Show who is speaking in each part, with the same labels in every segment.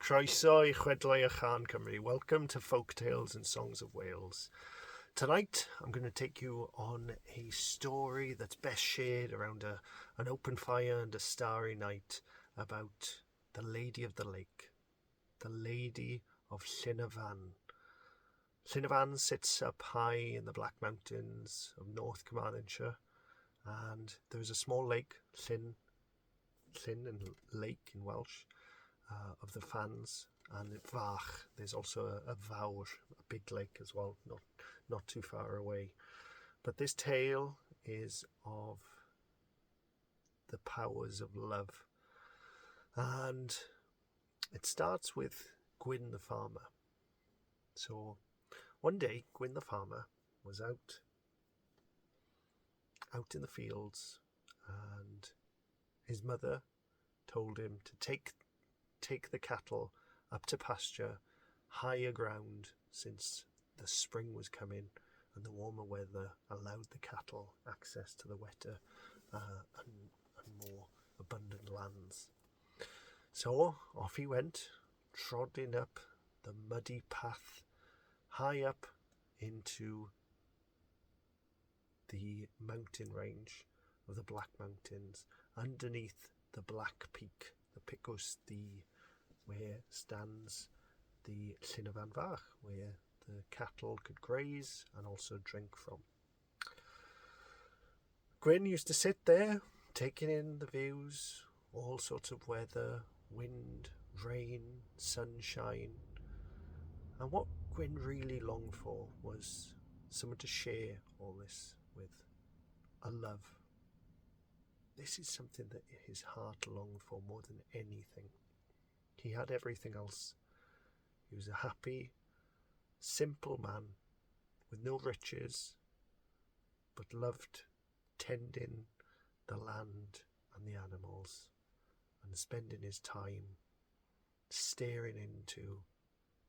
Speaker 1: Croeso I chwedlau a chan Cymru. Welcome to Folk Tales and Songs of Wales. Tonight I'm going to take you on a story that's best shared around an open fire and a starry night about the Lady of the Lake, the Lady of Llyn. Llyn sits up high in the Black Mountains of North Carmarthenshire, and there is a small lake, Llyn and lake in Welsh, of the fans, and Fach. There's also a Fawr, a big lake as well, not too far away. But this tale is of the powers of love, and it starts with Gwyn the farmer. So one day Gwyn the farmer was out in the fields, and his mother told him to take the cattle up to pasture higher ground, since the spring was coming and the warmer weather allowed the cattle access to the wetter and more abundant lands. So off he went, trotting up the muddy path high up into the mountain range of the Black Mountains, underneath the Black Peak, the Picus, where stands the Llyn Fach, where the cattle could graze and also drink from. Gwyn used to sit there, taking in the views, all sorts of weather, wind, rain, sunshine. And what Gwyn really longed for was someone to share all this with, a love. This is something that his heart longed for more than anything. He had everything else. He was a happy, simple man with no riches, but loved tending the land and the animals and spending his time staring into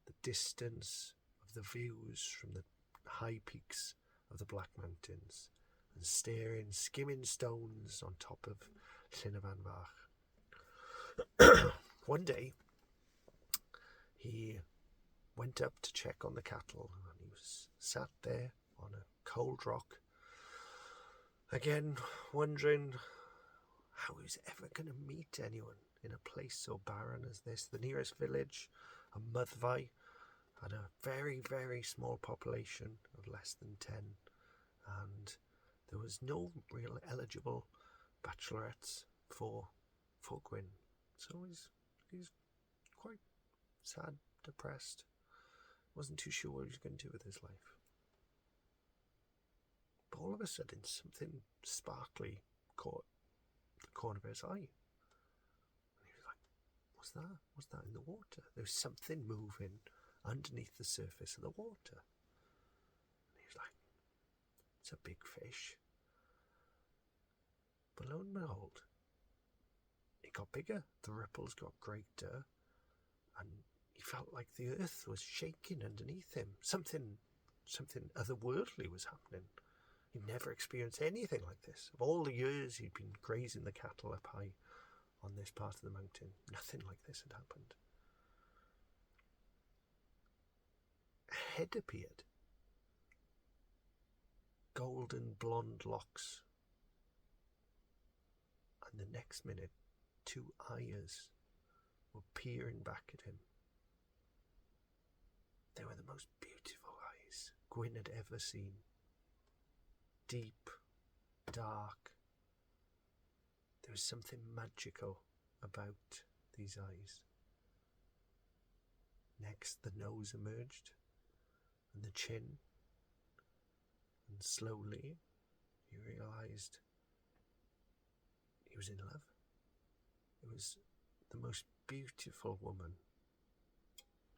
Speaker 1: the distance of the views from the high peaks of the Black Mountains, and skimming stones on top of Llyn Fach. One day he went up to check on the cattle, and he was sat there on a cold rock, again wondering how he was ever going to meet anyone in a place so barren as this. The nearest village, a Myddfai, had a very, very small population of less than 10, and there was no real eligible bachelorettes for Gwyn. So he's quite sad, depressed, wasn't too sure what he was going to do with his life. But all of a sudden, something sparkly caught the corner of his eye. And he was like, what's that? What's that in the water? There was something moving underneath the surface of the water. And he was like, it's a big fish. But lo and behold, it got bigger, the ripples got greater, and he felt like the earth was shaking underneath him. Something otherworldly was happening. He'd never experienced anything like this. Of all the years he'd been grazing the cattle up high on this part of the mountain, nothing like this had happened. A head appeared. Golden blonde locks. And the next minute, 2 eyes were peering back at him. They were the most beautiful eyes Gwyn had ever seen. Deep, dark. There was something magical about these eyes. Next, the nose emerged, and the chin, and slowly he realised he was in love. It was the most beautiful woman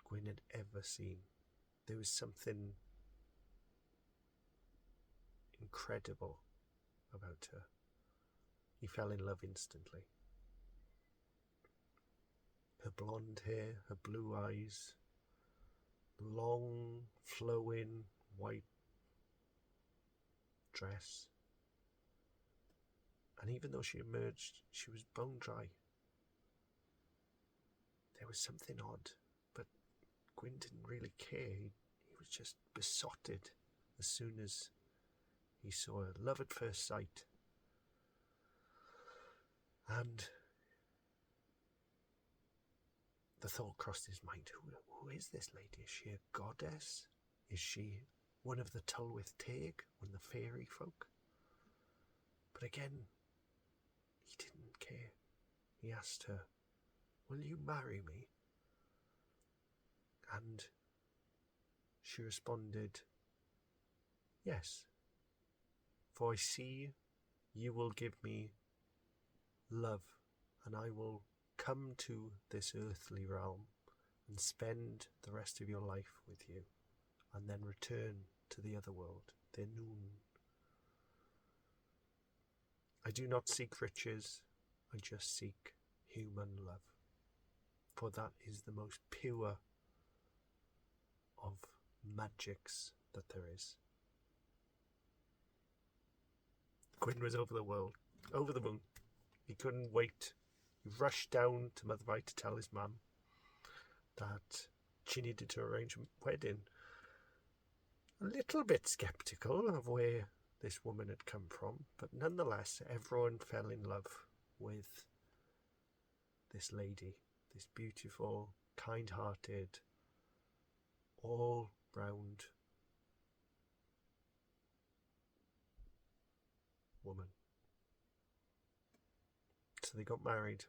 Speaker 1: Gwyn had ever seen. There was something incredible about her. He fell in love instantly. Her blonde hair, her blue eyes, long flowing white dress. And even though she emerged, she was bone dry. there was something odd, but Gwyn didn't really care. He was just besotted as soon as he saw her. Love at first sight. And the thought crossed his mind, who is this lady? Is she a goddess? Is she one of the Tylwyth Teg, one of the fairy folk? But again, he didn't care. He asked her, will you marry me? And she responded, yes, for I see you will give me love, and I will come to this earthly realm and spend the rest of your life with you, and then return to the other world, the Llyn. I do not seek riches, I just seek human love, for that is the most pure of magics that there is. Gwyn was over the moon. He couldn't wait. He rushed down to Myddfai to tell his mum that she needed to arrange a wedding. A little bit sceptical of where this woman had come from, but nonetheless everyone fell in love with this lady, this beautiful, kind-hearted, all-round woman. So they got married,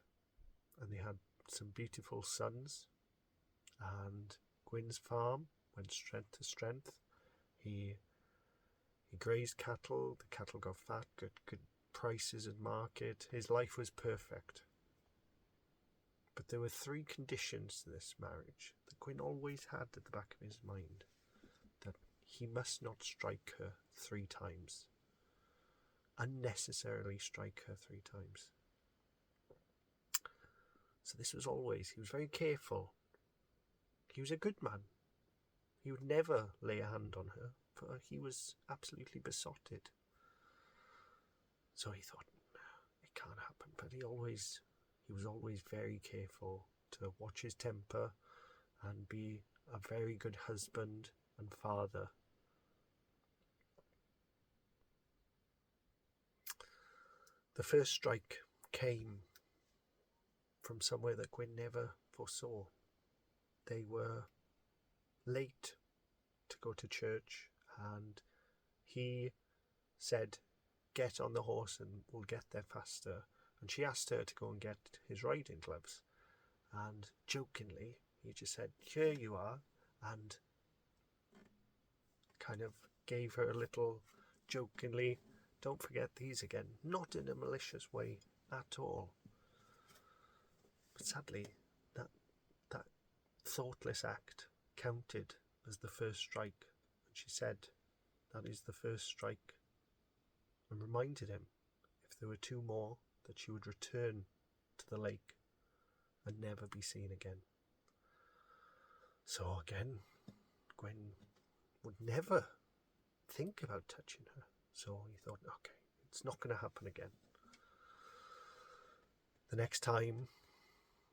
Speaker 1: and they had some beautiful sons, and Gwyn's farm went strength to strength. He grazed cattle, the cattle got fat, got good prices at market. His life was perfect. But there were 3 conditions to this marriage that Gwyn always had at the back of his mind. That he must not strike her 3 times. Unnecessarily strike her 3 times. So this was always, he was very careful. He was a good man. He would never lay a hand on her, for he was absolutely besotted. So he thought, it can't happen. But he was always very careful to watch his temper and be a very good husband and father. The first strike came from somewhere that Gwyn never foresaw. They were late to go to church, and he said, get on the horse and we'll get there faster. And she asked her to go and get his riding gloves, and jokingly he just said, here you are, and kind of gave her a little jokingly, don't forget these again, not in a malicious way at all. But sadly, that thoughtless act counted as the first strike, and she said, that is the first strike, and reminded him, if there were 2 more, that she would return to the lake and never be seen again. So again, Gwyn would never think about touching her. So he thought, okay, it's not going to happen again. The next time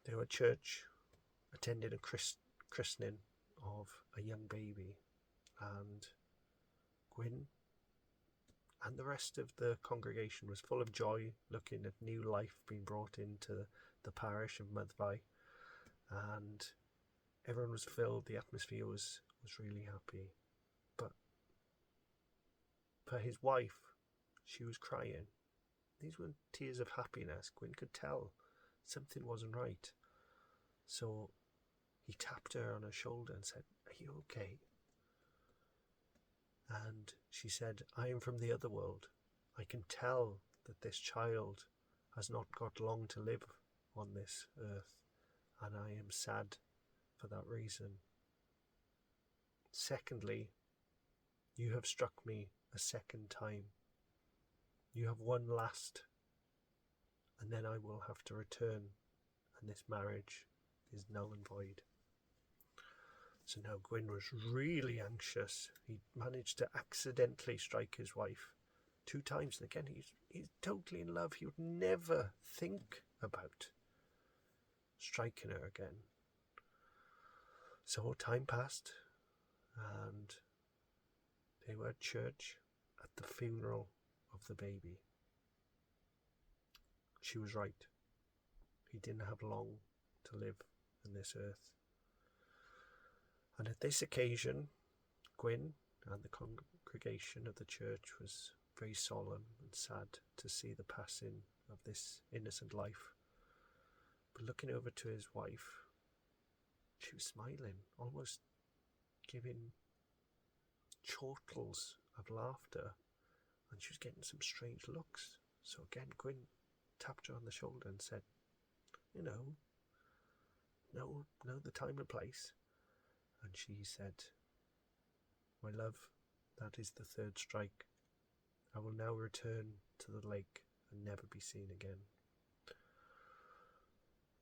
Speaker 1: they were at church, attending a christening of a young baby, and Gwyn and the rest of the congregation was full of joy, looking at new life being brought into the parish of Myddfai, and everyone was filled. The atmosphere was really happy. But for his wife, she was crying. These weren't tears of happiness. Gwyn could tell something wasn't right. So he tapped her on her shoulder and said, are you okay? And she said, I am from the other world. I can tell that this child has not got long to live on this earth, and I am sad for that reason. Secondly, you have struck me a second time. You have one last, and then I will have to return, and this marriage is null and void. So now Gwyn was really anxious. He managed to accidentally strike his wife 2 times, and again he's totally in love. He would never think about striking her again. So time passed, and they were at church at the funeral of the baby. She was right. He didn't have long to live on this earth. And at this occasion, Gwyn and the congregation of the church was very solemn and sad to see the passing of this innocent life. But looking over to his wife, she was smiling, almost giving chortles of laughter, and she was getting some strange looks. So again, Gwyn tapped her on the shoulder and said, know the time and place. And she said, my love, that is the third strike. I will now return to the lake and never be seen again.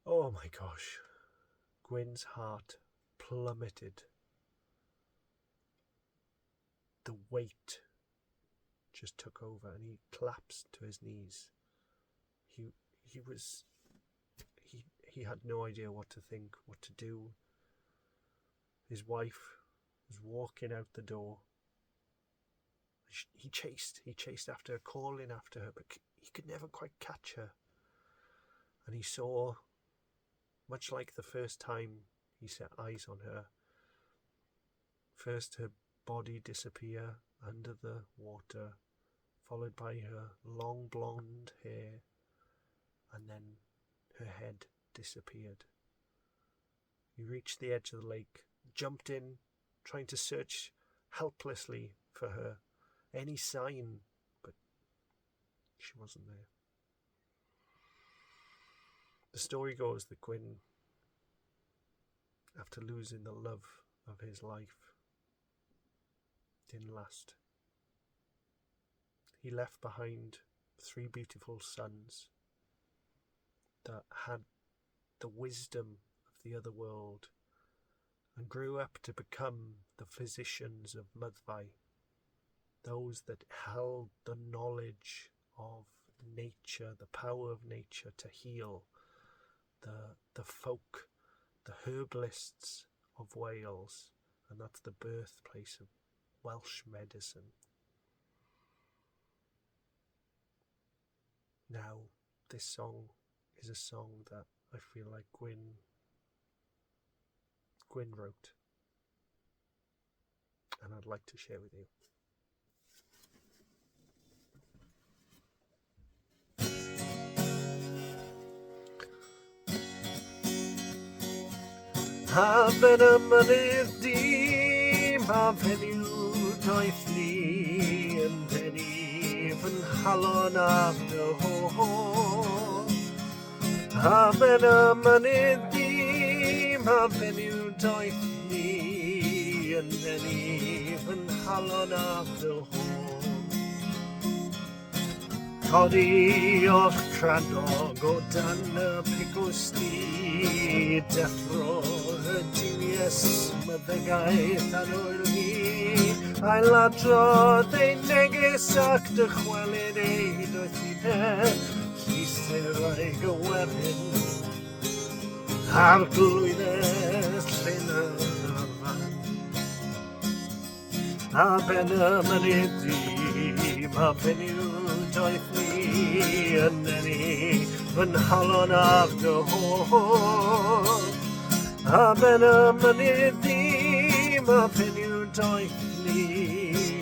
Speaker 1: Oh my gosh. Gwyn's heart plummeted. The weight just took over and he collapsed to his knees. He had no idea what to think, what to do. His wife was walking out the door. He chased after her, calling after her, but he could never quite catch her. And he saw, much like the first time he set eyes on her, first her body disappear under the water, followed by her long blonde hair, and then her head disappeared. He reached the edge of the lake, jumped in, trying to search helplessly for her, any sign, but she wasn't there. The story goes that Gwyn, after losing the love of his life, didn't last. He left behind 3 beautiful sons that had the wisdom of the other world and grew up to become the Physicians of Myddfai, those that held the knowledge of nature, the power of nature to heal, the folk, the herbalists of Wales, and that's the birthplace of Welsh medicine. Now, this song is a song that I feel like Gwyn wrote, and I'd like to share with you. Ha ben y mynydd di, ma fenyw doeth ni yn penny fy nhalon af dy ho. Ha ben y mynydd di, ma fenyw doeth ni yn penny fy nhalon af dy ho. Codi o'ch cranog o dan y pigwsti, deffro y diwies myddegaeth ar oel ni. Ailadrodd ei neges ac dychwelyd ei doedd hi de, llyster o'i gywerin, a'r glwyddes llyn yr fan. A ben y mynydd di, ma fenyw doedd ni yn enni fy nhalon af dy ho. A ben y mynydd di, ma fenyw doedd ni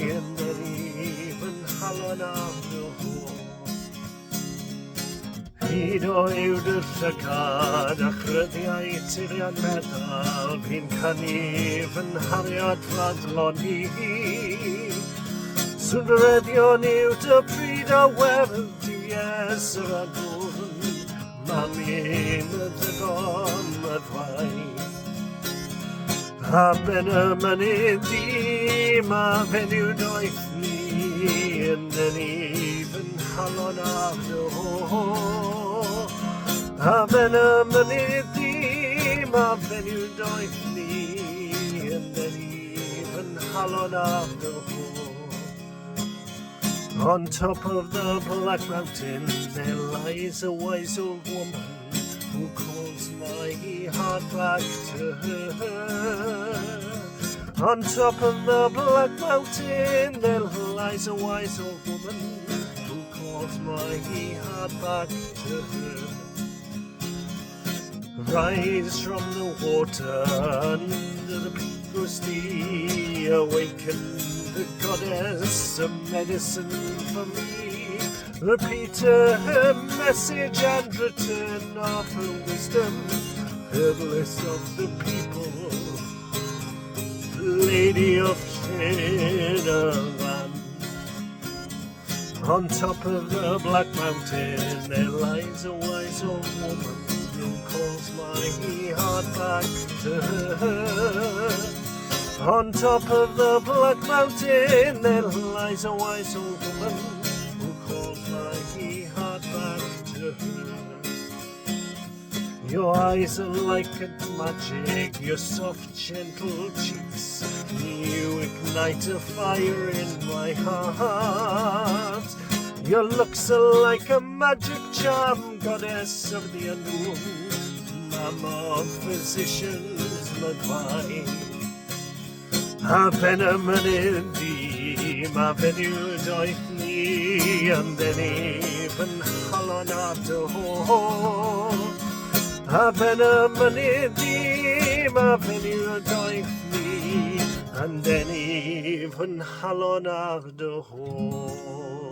Speaker 1: yn enni fy nhalon af dy ho. Hyd o yw dy llygad a chryddiau tiriad meddal, fi'n canu fy nhariad fradlon i. Swnreddion yw dy pryd a werdd diwies yr agwrn, Mami'n ddefon myddfai. A ben y mynydd di, ma fenyw doeth ni yn enni fy nhalon af dy ho. A ben y mynydd di, ma fenyw doeth ni yn enni fy nhalon af dy ho. On top of the Black Mountain there lies a wise old woman who calls my heart back to her. On top of the black mountain there lies a wise old woman who calls my heart back to her. Rise from the water under the people's knee, awaken the goddess of medicine for me. Repeat her message and return of her wisdom, herbalist of the people, Lady of Shadowland. On top of the black mountain there lies a wise old woman who calls my heart back to her. On top of the black mountain there lies a wise old woman who calls my heart back to her. Your eyes are like a magic, your soft gentle cheeks, you ignite a fire in my heart. Your looks are like a magic charm, goddess of the unknown, Mama of Physicians of Myddfai. A venom yn di, ma fenyw doeth ni, and then even halon ar dy hôl. A venom yn di, ma fenyw doeth ni, and then even halon ar dy hôl.